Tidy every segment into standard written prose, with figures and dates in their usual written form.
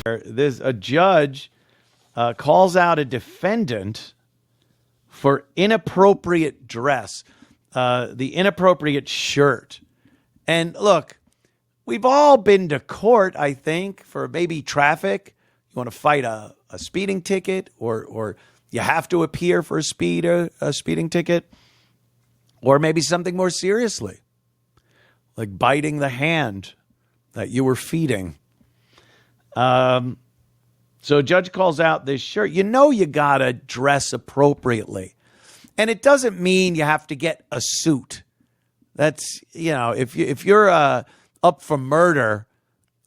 A judge calls out a defendant for inappropriate dress, the inappropriate shirt. And look, we've all been to court, I think, for maybe traffic. You want to fight a speeding ticket, or you have to appear for a speeding ticket, or maybe something more seriously, like biting the hand that you were feeding. So a judge calls out this shirt. You know you got to dress appropriately. And it doesn't mean you have to get a suit. That's, if you're up for murder,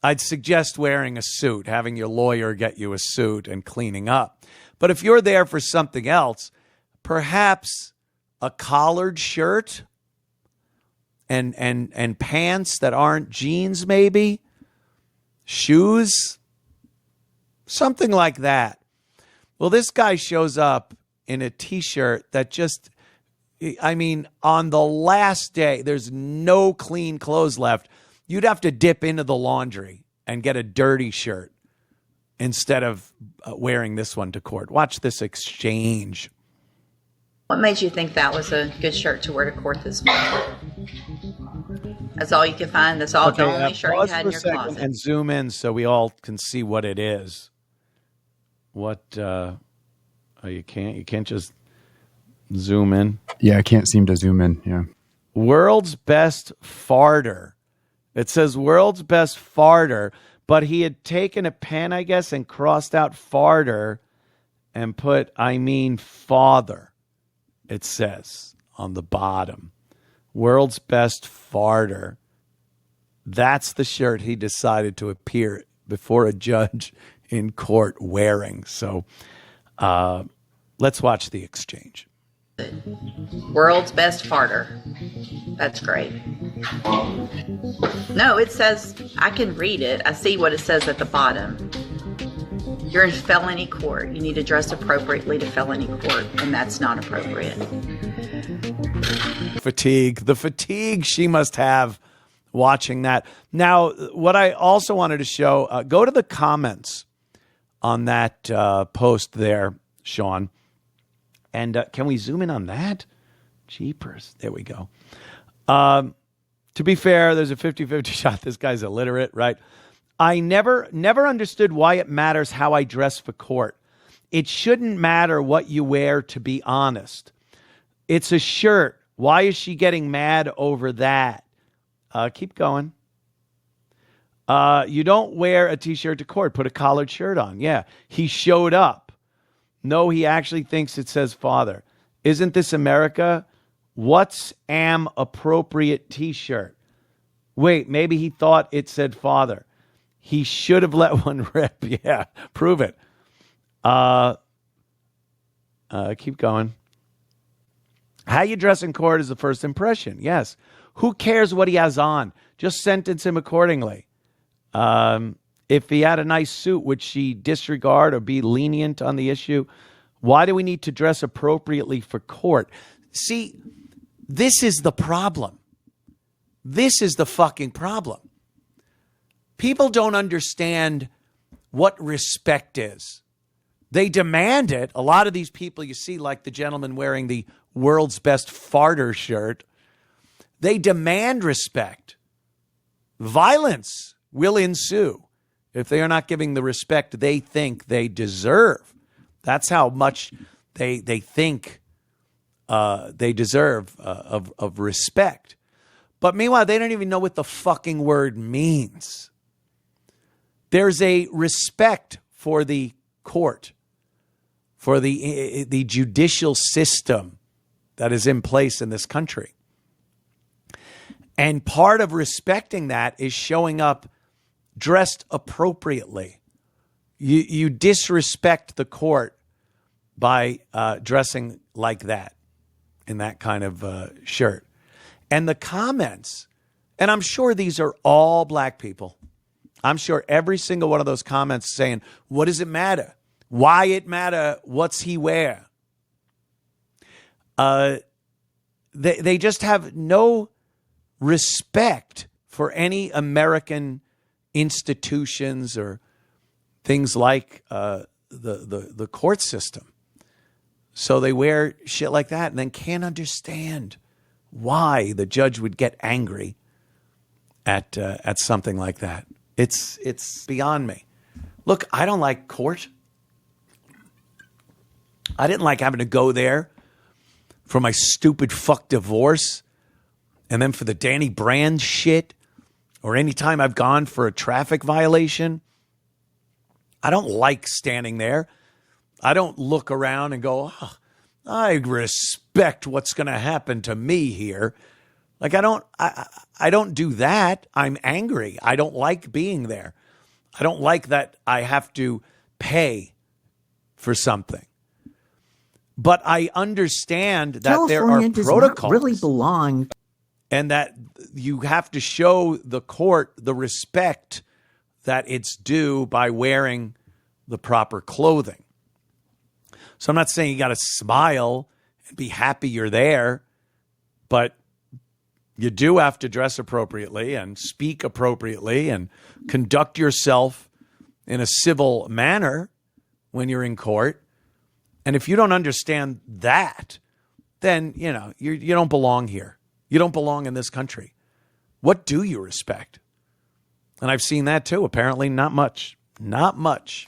I'd suggest wearing a suit, having your lawyer get you a suit and cleaning up. But if you're there for something else, perhaps a collared shirt and pants that aren't jeans, maybe shoes, something like that. Well, this guy shows up in a T-shirt that just, on the last day, there's no clean clothes left. You'd have to dip into the laundry and get a dirty shirt instead of wearing this one to court. Watch this exchange. What made you think that was a good shirt to wear to court this morning? That's all you can find? That's all the only shirt you had in your closet? And zoom in so we all can see what it is. What, you can't just zoom in? Yeah, I can't seem to zoom in, yeah. World's best farter. It says world's best farter, but he had taken a pen, I guess, and crossed out farter and put, father, it says on the bottom. World's best farter. That's the shirt he decided to appear before a judge in court wearing. So let's watch the exchange. World's best farter. That's great. No, it says, I can read it. I see what it says at the bottom. You're in felony court. You need to dress appropriately to felony court, and that's not appropriate. The fatigue she must have watching that. Now, what I also wanted to show, go to the comments on that post there, Sean. And can we zoom in on that? Jeepers. There we go. To be fair, there's a 50-50 shot. This guy's illiterate, right? I never understood why it matters how I dress for court. It shouldn't matter what you wear, to be honest. It's a shirt. Why is she getting mad over that? Keep going. You don't wear a T-shirt to court. Put a collared shirt on. Yeah, he showed up. No, he actually thinks it says father. Isn't this America? What's am appropriate T-shirt? Wait, maybe he thought it said father. He should have let one rip. Yeah, prove it. Keep going. How you dress in court is the first impression. Yes. Who cares what he has on? Just sentence him accordingly. If he had a nice suit, would she disregard or be lenient on the issue? Why do we need to dress appropriately for court? See, this is the problem. This is the fucking problem. People don't understand what respect is. They demand it. A lot of these people you see, like the gentleman wearing the world's best farter shirt, they demand respect. Violence will ensue if they are not giving the respect they think they deserve. That's how much they think they deserve of respect. But meanwhile, they don't even know what the fucking word means. There's a respect for the court, for the judicial system that is in place in this country. And part of respecting that is showing up dressed appropriately. You disrespect the court by dressing like that, in that kind of shirt. And the comments, and I'm sure these are all black people. I'm sure every single one of those comments saying, what does it matter? Why it matter? What's he wear? They just have no respect for any American institutions, or things like the court system. So they wear shit like that and then can't understand why the judge would get angry at something like that. It's beyond me. Look, I don't like court. I didn't like having to go there for my stupid fuck divorce and then for the Danny Brand shit or any time I've gone for a traffic violation. I don't like standing there. I don't look around and go, oh, I respect what's going to happen to me here. Like I don't do that. I'm angry. I don't like being there. I don't like that I have to pay for something. But I understand that California there are protocols. Not really belong. And that you have to show the court the respect that it's due by wearing the proper clothing. So I'm not saying you got to smile and be happy you're there, but you do have to dress appropriately and speak appropriately and conduct yourself in a civil manner when you're in court. And if you don't understand that, then, you know, you don't belong here. You don't belong in this country. What do you respect? And I've seen that too. Apparently not much. Not much.